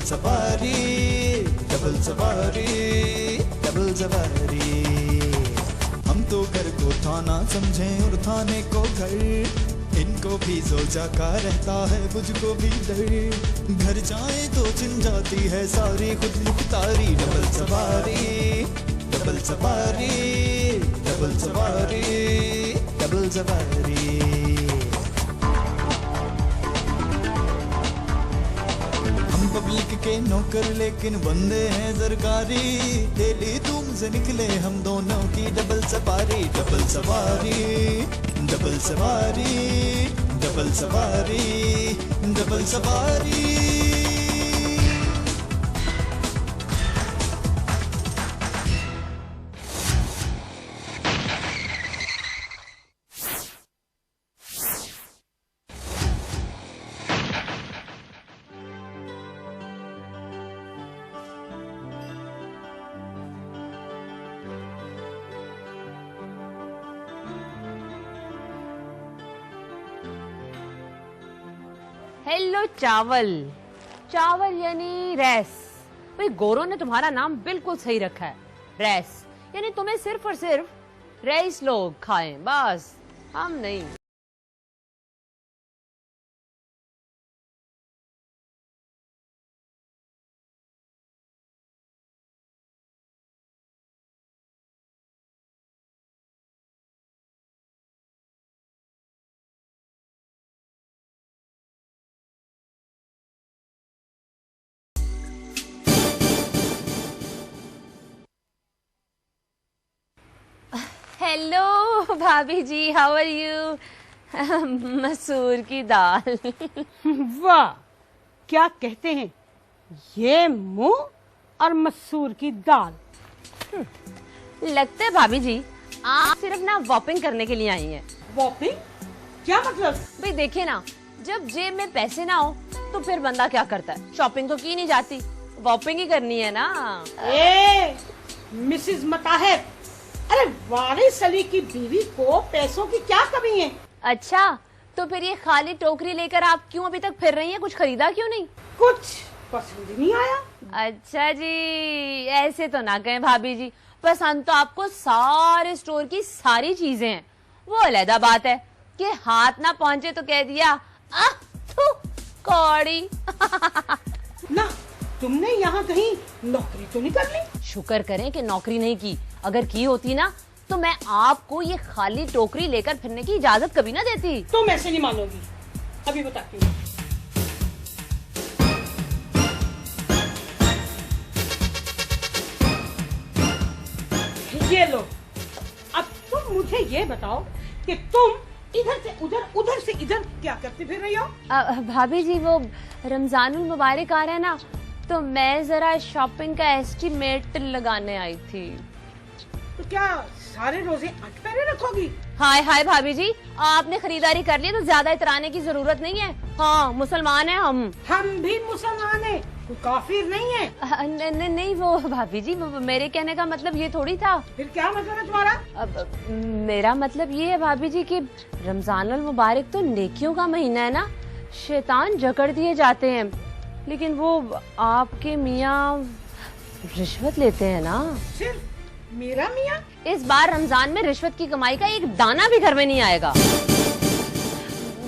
सवारी, डबल सवारी, डबल सवारी। हम तो घर को थाना समझें और थाने को घर, इनको भी सोचा का रहता है मुझको भी डर। घर जाए तो चिन जाती है सारी खुद मुख्तारी। डबल सवारी, डबल सवारी, डबल सवारी, डबल सवारी। पब्लिक के नौकर लेकिन बंदे हैं सरकारी, डेली धूम से निकले हम दोनों की डबल सवारी। डबल सवारी, डबल सवारी, डबल सवारी, डबल सवारी। हेलो चावल, चावल यानी रैस। भाई गोरों ने तुम्हारा नाम बिल्कुल सही रखा है, रैस। यानी तुम्हें सिर्फ और सिर्फ रईस लोग खाएं, बस हम नहीं। हेलो भाभी जी, हाउ आर यू? मसूर की दाल। वाह, क्या कहते हैं, ये मुंह और मसूर की दाल। लगता है भाभी जी आप सिर्फ ना वॉपिंग करने के लिए आई हैं। वॉपिंग? क्या मतलब? भाई देखिए ना, जब जेब में पैसे ना हो तो फिर बंदा क्या करता है? शॉपिंग तो की नहीं जाती, वॉपिंग ही करनी है ना। मिसेस मताहिर, अरे वारिस अली की बीवी को पैसों की क्या कमी है? अच्छा, तो फिर ये खाली टोकरी लेकर आप क्यों अभी तक फिर रही हैं? कुछ खरीदा क्यों नहीं? कुछ पसंद नहीं आया। अच्छा जी, ऐसे तो ना कहें भाभी जी, पसंद तो आपको सारे स्टोर की सारी चीजें हैं। वो अलग बात है कि हाथ ना पहुंचे तो कह दिया कौड़ी। ना, तुमने यहाँ कहीं नौकरी तो नहीं कर ली? शुक्र करें कि नौकरी नहीं की, अगर की होती ना तो मैं आपको ये खाली टोकरी लेकर फिरने की इजाजत कभी ना देती। तुम ऐसे नहीं मानोगी, अभी बताती हूँ। ये लो, अब तुम मुझे ये बताओ कि तुम इधर से उधर, उधर से इधर क्या करते फिर रही हो? भाभी जी, वो रमजानुल मुबारक आ रहा है ना, तो मैं जरा शॉपिंग का एस्टीमेट लगाने आई थी। तो क्या सारे रोजे अट पहरे रखोगी? हाय हाय भाभी जी, आपने खरीदारी कर ली तो ज्यादा इतराने की जरूरत नहीं है। हाँ, मुसलमान हैं हम भी मुसलमान हैं, कोई काफिर नहीं है। नहीं वो भाभी जी, वो मेरे कहने का मतलब ये थोड़ी था। फिर क्या मतलब है तुम्हारा? मेरा मतलब ये है भाभी जी कि रमजानुल मुबारक तो नेकियों का महीना है ना, शैतान जकड़ दिए जाते हैं, लेकिन वो आपके मियाँ रिश्वत लेते हैं ना। सिर्फ मेरा मियाँ? इस बार रमजान में रिश्वत की कमाई का एक दाना भी घर में नहीं आएगा।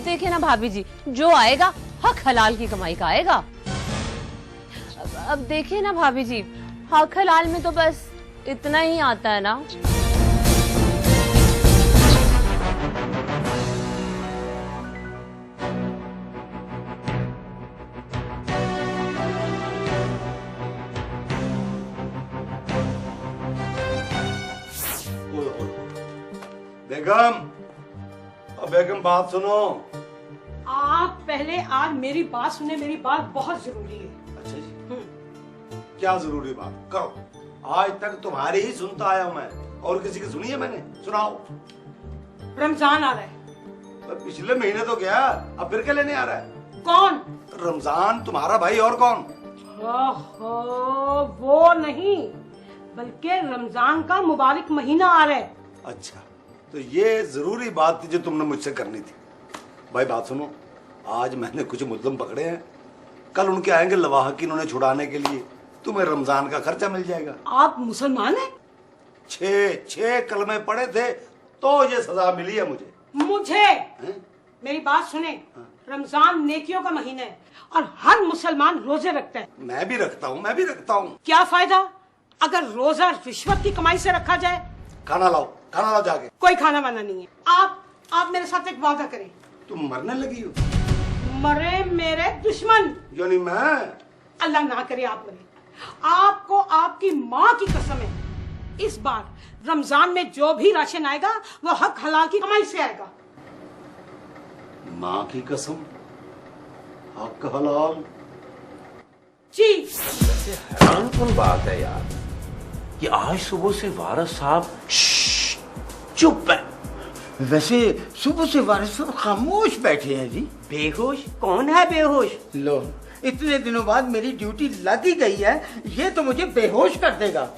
देखिए ना भाभी जी, जो आएगा हक हलाल की कमाई का आएगा। अब देखिए ना भाभी जी, हक हलाल में तो बस इतना ही आता है ना। बेगम, बेगम बात सुनो। आप पहले आज मेरी बात सुने, मेरी बात बहुत जरूरी है। अच्छा जी, क्या जरूरी बात? करो। आज तक तुम्हारी ही सुनता आया हूं मैं, और किसी की सुनी है मैंने? सुनाओ। रमजान आ रहा है। पिछले महीने तो गया, अब फिर क्या लेने आ रहा है? कौन? रमजान, तुम्हारा भाई, और कौन? वो नहीं, बल्कि रमजान का मुबारक महीना आ रहा है। अच्छा, तो ये जरूरी बात थी जो तुमने मुझसे करनी थी। भाई बात सुनो, आज मैंने कुछ मुल्ज़िम पकड़े हैं, कल उनके आएंगे लवाहकीन उन्हें छुड़ाने के लिए, तुम्हें रमजान का खर्चा मिल जाएगा। आप मुसलमान हैं? 6 कलमे पढ़े थे तो ये सजा मिली है मुझे। मेरी बात सुने, रमजान नेकियों का महीना है और हर मुसलमान रोजे रखता है। मैं भी रखता हूँ। क्या फायदा अगर रोजा रिश्वत की कमाई से रखा जाए? खाना लाओ जाके। कोई खाना वाना नहीं है। आप मेरे साथ एक वादा करें। तुम मरने लगी हो? मरे मेरे दुश्मन, यानी मैं? अल्लाह ना करे आप मरे। आपको आपकी माँ की कसम है, इस बार रमजान में जो भी राशन आएगा वो हक हलाल की कमाई से आएगा। माँ की कसम, हक हलाल? जी। वैसे हैरान कौन बात है यार कि आज सुबह से वारिस साहब चुप है। वैसे सुबह से वारिस साहब खामोश बैठे हैं जी। बेहोश? कौन है बेहोश? लो, इतने दिनों बाद मेरी ड्यूटी लग ही गई है, ये तो मुझे बेहोश कर देगा।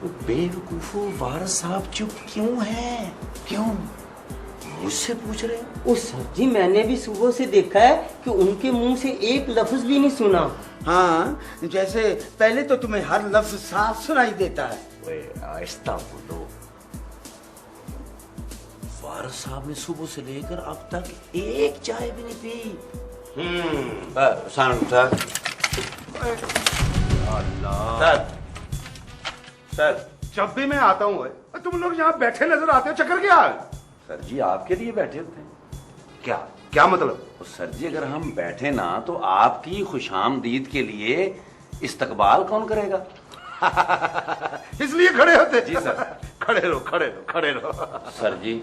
बेवकूफो, वारिस साहब चुप क्यों है? क्यों मुझसे पूछ रहे हो? ओ सर जी, मैंने भी सुबह से देखा है कि उनके मुंह से एक लफ्ज भी नहीं सुना। हाँ, जैसे पहले तो तुम्हें हर लफ्ज साफ सुनाई देता है। ओए आहिस्ता बोलो। वारिस साहब ने सुबह से लेकर अब तक एक चाय भी नहीं पी। सर, जब भी मैं आता हूँ तुम लोग यहाँ बैठे नजर आते हो, चक्कर क्या है? सर जी आपके लिए बैठे होते हैं। क्या मतलब? तो सर जी अगर हम बैठे ना तो आपकी खुशामदीद के लिए इस्तकबाल कौन करेगा? इसलिए खड़े होते? जी सर। खड़े रहो। सर जी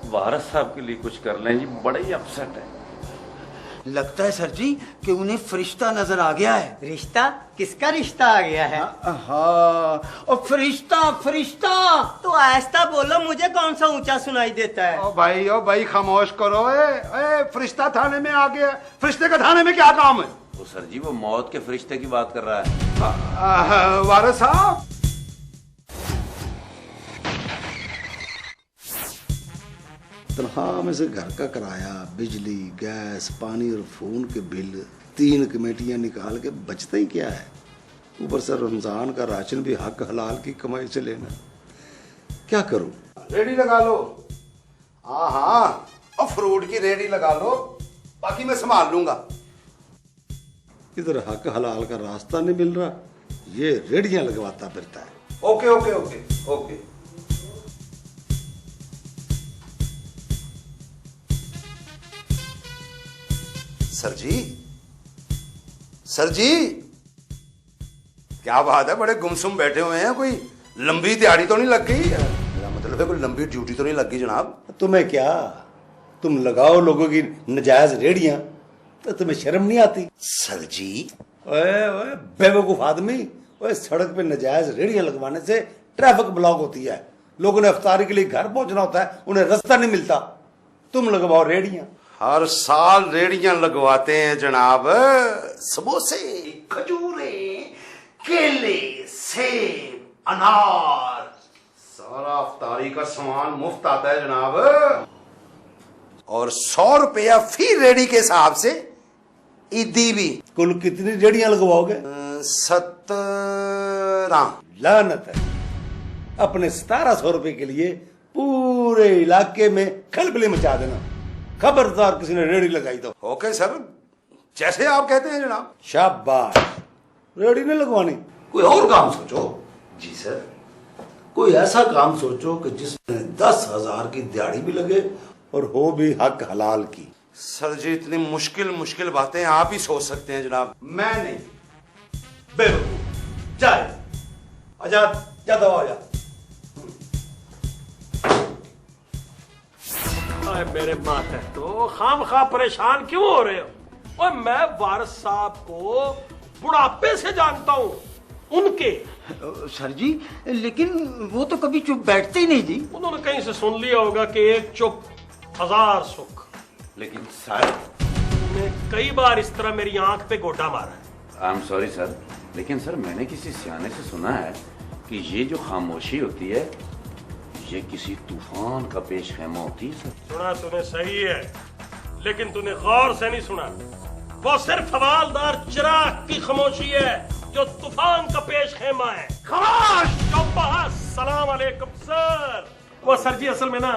वारिस साहब के लिए कुछ कर लें जी, बड़ा ही अपसेट है। लगता है सर जी कि उन्हें फरिश्ता नजर आ गया है। रिश्ता? किसका रिश्ता आ गया है? हाँ, और फरिश्ता। तो आहिस्ता बोलो, मुझे कौन सा ऊंचा सुनाई देता है? ओ भाई खामोश करो। फरिश्ता थाने में आ गया। फरिश्ते का थाने में क्या काम है? तो सर जी वो मौत के फरिश्ते की बात कर रहा है। वारिस साहब, तनख्वाह में से घर का किराया, बिजली, गैस, पानी और फोन के बिल 3 कमेटियां निकाल के बचता ही क्या है? ऊपर से रमजान का राशन भी हक हलाल की कमाई से लेना। क्या करूं? रेडी लगा लो। हाँ, और फ्रूट की रेडी लगा लो, बाकी मैं संभाल लूंगा। इधर हक हलाल का रास्ता नहीं मिल रहा, ये रेडियां लगवाता फिरता है। ओके। सर जी, क्या बात है, बड़े गुमसुम बैठे हुए हैं। कोई लंबी दिहाड़ी तो नहीं लग गई? मेरा मतलब है कोई लंबी ड्यूटी तो नहीं लग गई जनाब? तुम्हें क्या, तुम लगाओ लोगों की नजायज रेडियां तो तुम्हें शर्म नहीं आती? सर जी, ओए बेवकूफ आदमी, ओए सड़क पे नजायज रेडियां लगवाने से ट्रैफिक ब्लॉक होती है, लोगों ने इफ्तारी के लिए घर पहुंचना होता है, उन्हें रास्ता नहीं मिलता। तुम लगवाओ रेडियां। हर साल रेडियां लगवाते हैं जनाब। समोसे, खजूरे, केले, सेब, अनार, सारा इफ्तारी का सामान मुफ्त आता है जनाब। और 100 रुपया फी रेडी के हिसाब से ईदी भी। कुल कितनी रेडियां लगवाओगे? 17। लानत है, अपने 1700 रुपए के लिए पूरे इलाके में खलबली मचा देना। खबरदार किसी ने रेडी लगाई तो। ओके सर, जैसे आप कहते हैं जनाब। शाबाश, रेडी नहीं लगवानी, कोई और काम सोचो। जी सर, कोई ऐसा काम सोचो कि जिसमें 10,000 की दिहाड़ी भी लगे और हो भी हक हलाल की। सर जी, इतनी मुश्किल बातें आप ही सोच सकते हैं जनाब, मैं नहीं। बेवकूफ, जाए आजाद, जा दवा आजाद। मेरे माथे तो खामखा परेशान क्यों हो रहे हो? और मैं वारिस साहब को बुढ़ापे से जानता हूँ। उनके सर जी, लेकिन वो तो कभी चुप बैठते ही नहीं जी। उन्होंने कहीं से सुन लिया होगा कि एक चुप 1000 सुख। लेकिन सर, ने कई बार इस तरह मेरी आंख पे गोटा मारा है। आई एम सॉरी सर, लेकिन सर मैंने किसी सियाने से सुना है कि ये जो खामोशी होती है ये किसी तूफान का पेश खैमा होती है। सर सुना तूने सही है, लेकिन तूने गौर से नहीं सुना। वो सिर्फ हवालदार चिराग की खामोशी है जो तूफान का पेश खेमा है। खामोश! सलाम अलैकुम सर। वो सर जी असल में ना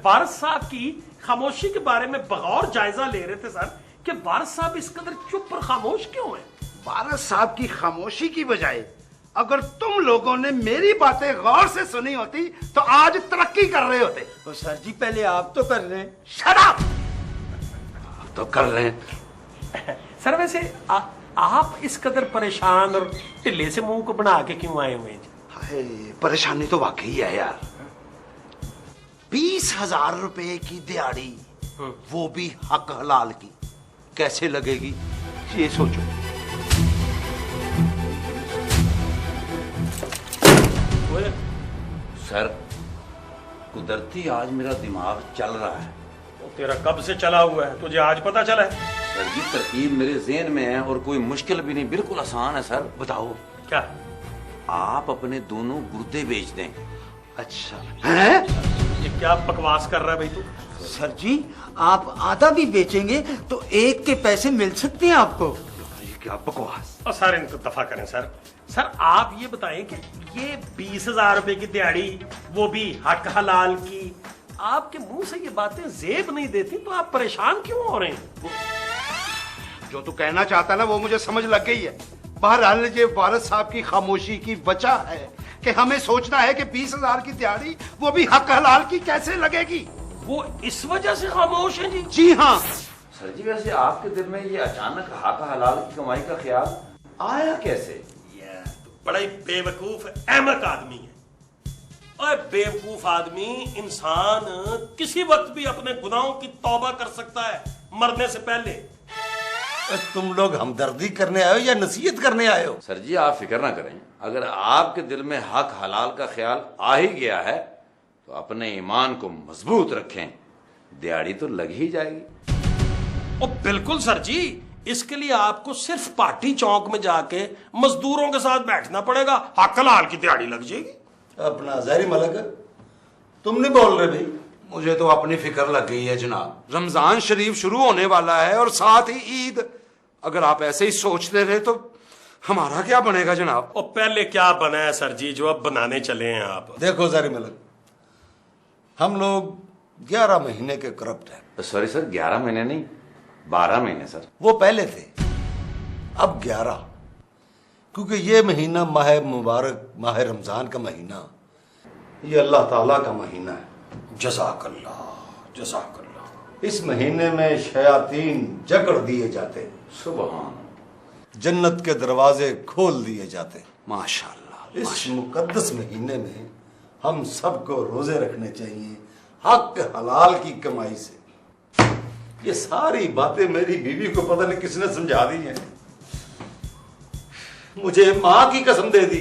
वारिस साहब की खामोशी के बारे में बगौर जायजा ले रहे थे सर कि वारिस साहब इस कदर चुप और खामोश क्यों हैं। वारिस साहब की खामोशी की बजाय अगर तुम लोगों ने मेरी बातें गौर से सुनी होती तो आज तरक्की कर रहे होते। तो सर जी पहले आप तो कर लें। Shut up! तो कर रहे हैं। सर वैसे आप इस कदर परेशान और ढिल्ले से मुंह को बना के क्यों आए हुए हैं? हाय, परेशानी तो वाकई है यार। 20,000 रुपए की दिहाड़ी, वो भी हक हलाल की, कैसे लगेगी ये सोचो। सर कुदरती आज मेरा दिमाग चल रहा है। तो तेरा कब से चला हुआ है, तुझे आज पता चला है? सर जी तरकीब मेरे ज़हन में है और कोई मुश्किल भी नहीं, बिल्कुल आसान है सर। बताओ। क्या? आप अपने दोनों गुर्दे बेच दें। अच्छा है? ये क्या बकवास कर रहा है भाई तू? सर जी आप आधा भी बेचेंगे तो एक के पैसे मिल सकते हैं आपको। ये क्या बकवास। और सर इनको दफा करें सर। सर आप ये बताएं कि ये 20,000 रुपए की दिहाड़ी, वो भी हक हलाल की, आपके मुंह से ये बातें जेब नहीं देती तो आप परेशान क्यों हो रहे हैं? जो तू कहना चाहता ना वो मुझे समझ लग गई है। बहरहाल ये वारिस साहब की खामोशी की वजह है कि हमें सोचना है कि 20,000 की दिहाड़ी, वो भी हक हलाल की, कैसे लगेगी। वो इस वजह से खामोश है जी? जी हाँ। सर जी वैसे आपके दिल में ये अचानक हक हलाल की कमाई का ख्याल आया कैसे? बड़ा ही बेवकूफ अहमक आदमी है। और बेवकूफ आदमी इंसान किसी वक्त भी अपने गुनाहों की तौबा कर सकता है मरने से पहले। तुम लोग हमदर्दी करने आए हो या नसीहत करने आए हो? सर जी आप फिक्र ना करें, अगर आपके दिल में हक हलाल का ख्याल आ ही गया है तो अपने ईमान को मजबूत रखें, दिहाड़ी तो लग ही जाएगी। ओ बिल्कुल सर जी, इसके लिए आपको सिर्फ पार्टी चौक में जाके मजदूरों के साथ बैठना पड़ेगा, हक हलाल की दिहाड़ी लग जाएगी। अपना ज़ाहिरी मलक, तुम नहीं बोल रहे भाई? मुझे तो अपनी फिक्र लग गई है जनाब। रमजान शरीफ शुरू होने वाला है और साथ ही ईद। अगर आप ऐसे ही सोचते रहे तो हमारा क्या बनेगा जनाब? और पहले क्या बना है सर जी जो अब बनाने चले हैं आप? देखो ज़ाहिरी मलक, हम लोग 11 महीने के करप्ट हैं। सॉरी सर, 11 महीने नहीं, 12 महीने सर। वो पहले थे, अब 11, क्योंकि ये महीना माह मुबारक, माह रमजान का महीना, ये अल्लाह ताला का महीना है। जज़ाकल्लाह, जज़ाकल्लाह। इस महीने में शयातीन जकड़ दिए जाते, सुभान, जन्नत के दरवाजे खोल दिए जाते। माशाअल्लाह। इस मुकद्दस महीने में हम सबको रोजे रखने चाहिए हक हलाल की कमाई से। ये सारी बातें मेरी बीवी को पता नहीं किसने समझा दी हैं। मुझे मां की कसम दे दी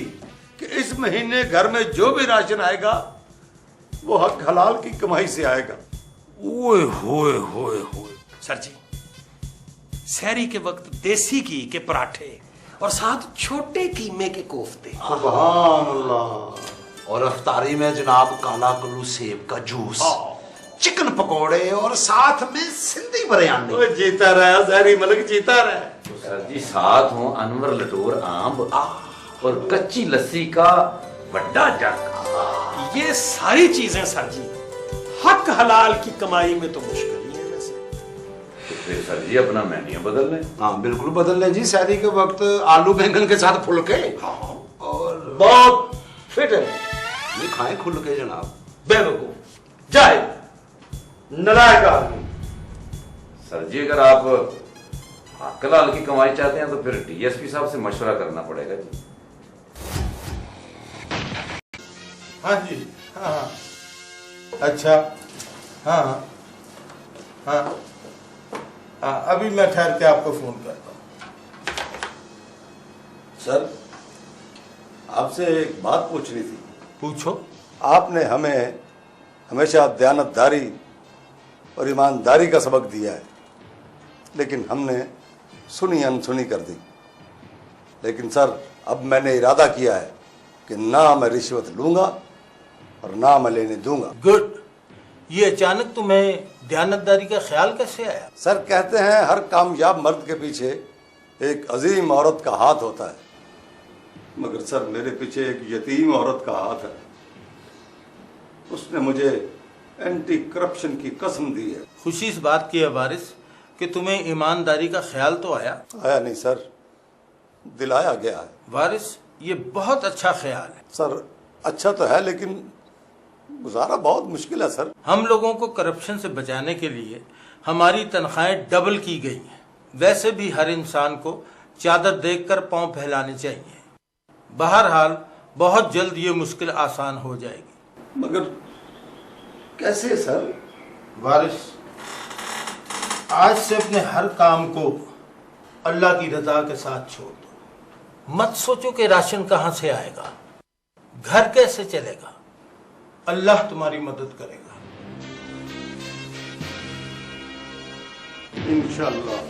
कि इस महीने घर में जो भी राशन आएगा वो हक हलाल की कमाई से आएगा। ओए होए होए होए। सर जी सहरी के वक्त देसी घी के पराठे और साथ छोटे कीमे के कोफ्ते। सुभान अल्लाह। और अफ्तारी में जनाब काला कल्लू सेब का जूस, चिकन पकोड़े और साथ में सिंधी बिरयानी। ओ जीता रहा ज़ाहिरी मलिक, जीता रहा। तो सर जी साथ हो अनवर लटोर आम और कच्ची लस्सी का बड़ा जग। ये सारी चीजें सर जी हक हलाल की कमाई में तो मुश्किल ही है वैसे। तो फिर सर जी अपना मेन्यू बदल लें। हाँ बिल्कुल बदल लें जी। सहरी के वक्त आलू बैंगन के साथ फुलके। हाँ। और बहुत फिट है, ये खाएं खुल के जनाब। बेवकूफ जाए नालायक आदमी। सर जी अगर आप हक हलाल की कमाई चाहते हैं तो फिर डीएसपी साहब से मशवरा करना पड़ेगा जी। हाँ जी, हाँ हाँ, अच्छा, हाँ हाँ हाँ, अभी मैं ठहर के आपको फोन करता हूँ। सर आपसे एक बात पूछनी थी। पूछो। आपने हमें हमेशा दयानतदारी और ईमानदारी का सबक दिया है, लेकिन हमने सुनी अनसुनी कर दी। लेकिन सर अब मैंने इरादा किया है कि ना मैं रिश्वत लूंगा और ना मैं लेने दूंगा। गुड, ये अचानक तुम्हें दयानतदारी का ख्याल कैसे आया? सर कहते हैं हर कामयाब मर्द के पीछे एक अजीम औरत का हाथ होता है, मगर सर मेरे पीछे एक यतीम औरत का हाथ है। उसने मुझे एंटी करप्शन की कसम दी है। खुशी इस बात की है वारिस कि तुम्हें ईमानदारी का ख्याल तो आया। आया नहीं सर, दिलाया गया है। वारिस, ये बहुत अच्छा ख्याल है। सर अच्छा तो है, लेकिन गुजारा बहुत मुश्किल है सर। हम लोगों को करप्शन से बचाने के लिए हमारी तनख्वाहें डबल की गई हैं। वैसे भी हर इंसान को चादर देखकर पांव फैलाने चाहिए। बहरहाल बहुत जल्द ये मुश्किल आसान हो जाएगी। मगर कैसे सर? वारिस, आज से अपने हर काम को अल्लाह की रजा के साथ छोड़ दो। मत सोचो कि राशन कहां से आएगा, घर कैसे चलेगा। अल्लाह तुम्हारी मदद करेगा इंशाअल्लाह।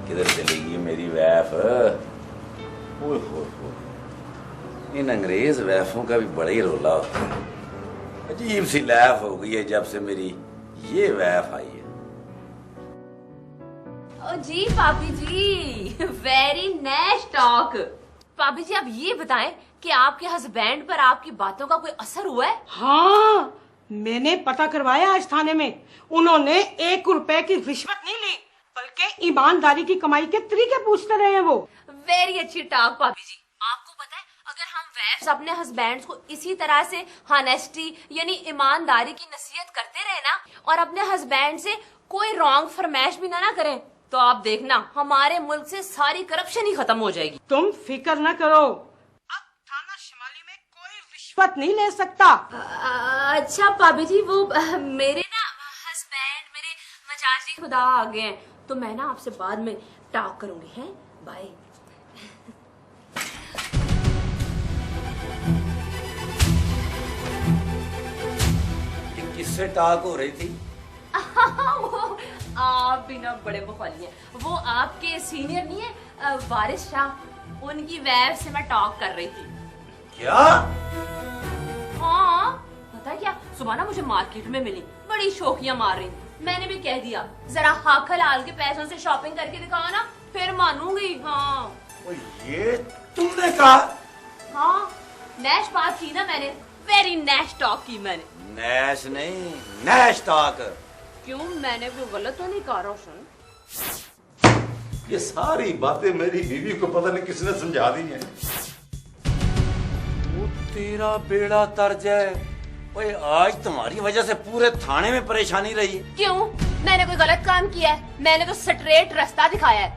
किधर चलेगी मेरी वैफ? ओए हो, इन अंग्रेज वैफों का भी बड़ा ही रोला होता है। अजीब सी लैफ हो गई है जब से मेरी ये वैफ आई है। ओ जी पापी जी, वेरी नाइस टॉक। पापी जी, आप ये बताएं कि आपके हस्बैंड पर आपकी बातों का कोई असर हुआ है? हाँ, मैंने पता करवाया आज थाने में। उन्होंने 1 रुपए की रिश्वत नहीं ली, बल्कि ईमानदारी की कमाई के तरीके पूछते रहे हैं वो। वेरी अच्छी टॉक पापी जी। आपको पता है, अगर हम वैफ्स अपने हस्बैंड को इसी तरह से हॉनेस्टी यानी ईमानदारी की नसीहत करते रहे ना, और अपने हस्बैंड से कोई रॉन्ग फरमाइश भी ना करें, तो आप देखना हमारे मुल्क से सारी करप्शन ही खत्म हो जाएगी। तुम फिक्र न करो, अब थाना शिमाली में कोई रिश्वत नहीं ले सकता। अच्छा पापी जी, वो मेरे ना हस्बैंड मेरे मजाजी खुदा आ गए हैं, तो मैं ना आपसे बाद में टॉक करूंगी। हैं, बाय। किससे टॉक हो रही थी? वो आप भी ना बड़े बखौली हैं। वो आपके सीनियर नहीं है वारिस शाह, उनकी वाइफ से मैं टॉक कर रही थी। क्या? हाँ, पता क्या, सुबह ना मुझे मार्केट में मिली, बड़ी शोखियां मार रही थी। मैंने भी कह दिया जरा हक हलाल के पैसों से शॉपिंग करके दिखाओ ना, फिर मानूंगी। हाँ ये तुमने कहा? हाँ, नैश बात की ना मैंने, वेरी नैश टॉक की मैंने। नैश नहीं, नैश टॉक। क्यों, मैंने कोई गलत तो नहीं कहा रोशन? ये सारी बातें मेरी बीवी को पता नहीं किसने समझा दी हैं। वो तेरा बेड़ा तर जाए। ओए, आज तुम्हारी वजह से पूरे थाने में परेशानी रही। क्यों, मैंने कोई गलत काम किया है? मैंने तो स्ट्रेट रास्ता दिखाया है।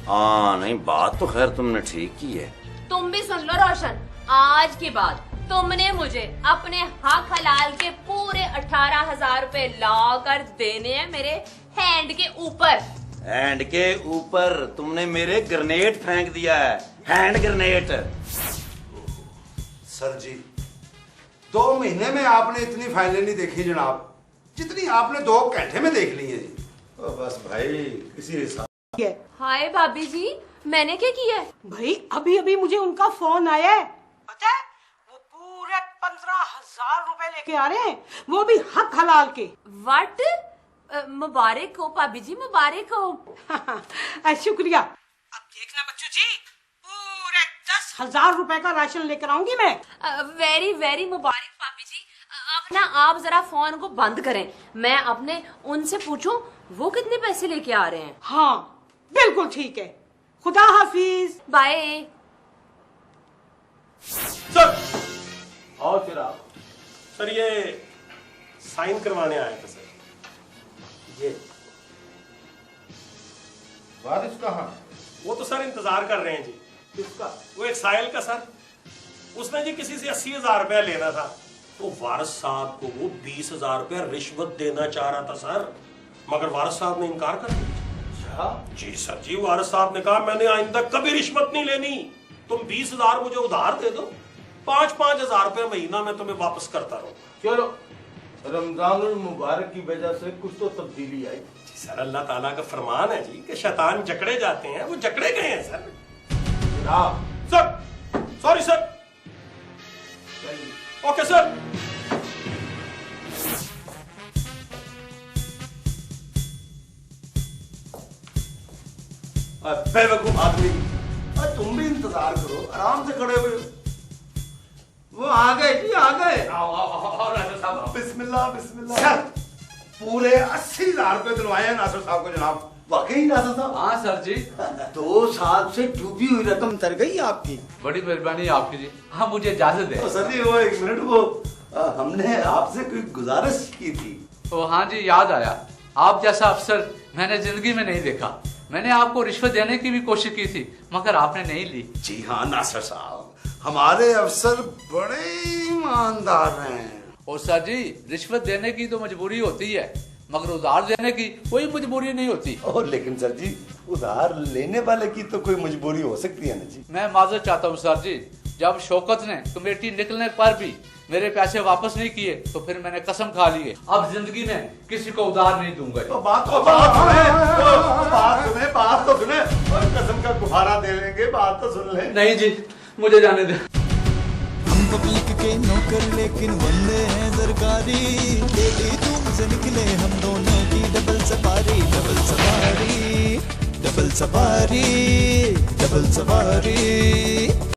हाँ नहीं, बात तो खैर तुमने ठीक की है। तुम भी सुन लो रोशन, आज के बाद तुमने मुझे अपने हक हलाल के पूरे 18,000 रुपए ला कर देने हैं मेरे हैंड के ऊपर। हैंड के ऊपर? तुमने मेरे ग्रेनेड फेंक दिया है, हैंड ग्रेनेड। सर जी, 2 महीने में आपने इतनी फाइलें नहीं देखी जनाब, जितनी आपने 2 घंटे में देख ली है जी। बस भाई, किसी हिसाब। हाय भाभी जी, मैंने क्या किया है? भाई अभी अभी मुझे उनका फोन आया है, पता है, वो पूरे 15,000 रुपए लेके आ रहे हैं, वो भी हक हलाल के। व्हाट? मुबारक हो भाभी जी, मुबारक हो। शुक्रिया। अब देखना बच्चू जी, पूरे 10,000 रुपए का राशन लेकर आऊंगी मैं। वेरी वेरी मुबारक भाभी जी। अब ना आप जरा फोन को बंद करें, मैं अपने उनसे पूछूं वो कितने पैसे लेके आ रहे हैं। हाँ बिल्कुल ठीक है, खुदा हाफिज, बाय। सर आओ फिर आप। सर ये साइन करवाने आए थे सर। ये वारिस कहाँ? वो तो सर इंतजार कर रहे हैं जी। किसका? वो एक साहिल का सर, उसने जी किसी से 80,000 रुपया लेना था, तो वारिस साहब को वो 20,000 रुपया रिश्वत देना चाह रहा था सर, मगर वारिस साहब ने इनकार कर दिया। जी सर जी, वारिस साहब ने कहा मैंने आइंदा कभी रिश्वत नहीं लेनी, तुम 20,000 मुझे उधार दे दो, 5-5 हजार रुपया महीना मैं तुम्हें वापस करता रहूंगा। चलो रमजान मुबारक की वजह से कुछ तो तब्दीली आई। जी सर, अल्लाह ताला का फरमान है जी कि शैतान जकड़े जाते हैं, वो जकड़े गए हैं सर। जनाब sir sorry sir. Okay sir. बेवकूफ आदमी, तुम भी इंतजार करो, आराम से खड़े हुए। वो आ गए जी, आ गए। बिस्मिल्लाह बिस्मिल्लाह। सर पूरे 80,000 रुपए दिलवाए हैं नासिर साहब को जनाब। वाकई नासिर साहब? हाँ सर जी। 2 साल से डूबी हुई रकम तर गई आपकी। बड़ी मेहरबानी आपकी जी। हाँ मुझे इजाजत है। सर जी वो 1 मिनट, वो हमने आपसे कोई गुजारिश की थी। ओ हाँ जी, याद आया। आप जैसा अफसर मैंने जिंदगी में नहीं देखा। मैंने आपको रिश्वत देने की भी कोशिश की थी मगर आपने नहीं ली। जी हाँ नासिर साहब, हमारे अफसर बड़े ईमानदार हैं। और सर जी, रिश्वत देने की तो मजबूरी होती है मगर उधार देने की कोई मजबूरी नहीं होती। और लेकिन सर जी, उधार लेने वाले की तो कोई मजबूरी हो सकती है ना जी। मैं माजरत चाहता हूँ सर जी, जब शौकत ने कमेटी निकलने पर भी मेरे पैसे वापस नहीं किए तो फिर मैंने कसम खा ली है अब जिंदगी में किसी को उधार नहीं दूंगा। तो बात तो सुने और कसम का गुब्बारा दे लेंगे, बात तो सुन ले। नहीं जी, मुझे जाने दे। हम पब्लिक के नौकर लेकिन बंदे हैं सरकारी, डेली तुमसे निकले हम दोनों की डबल सवारी, डबल सवारी, डबल सवारी, डबल सवारी।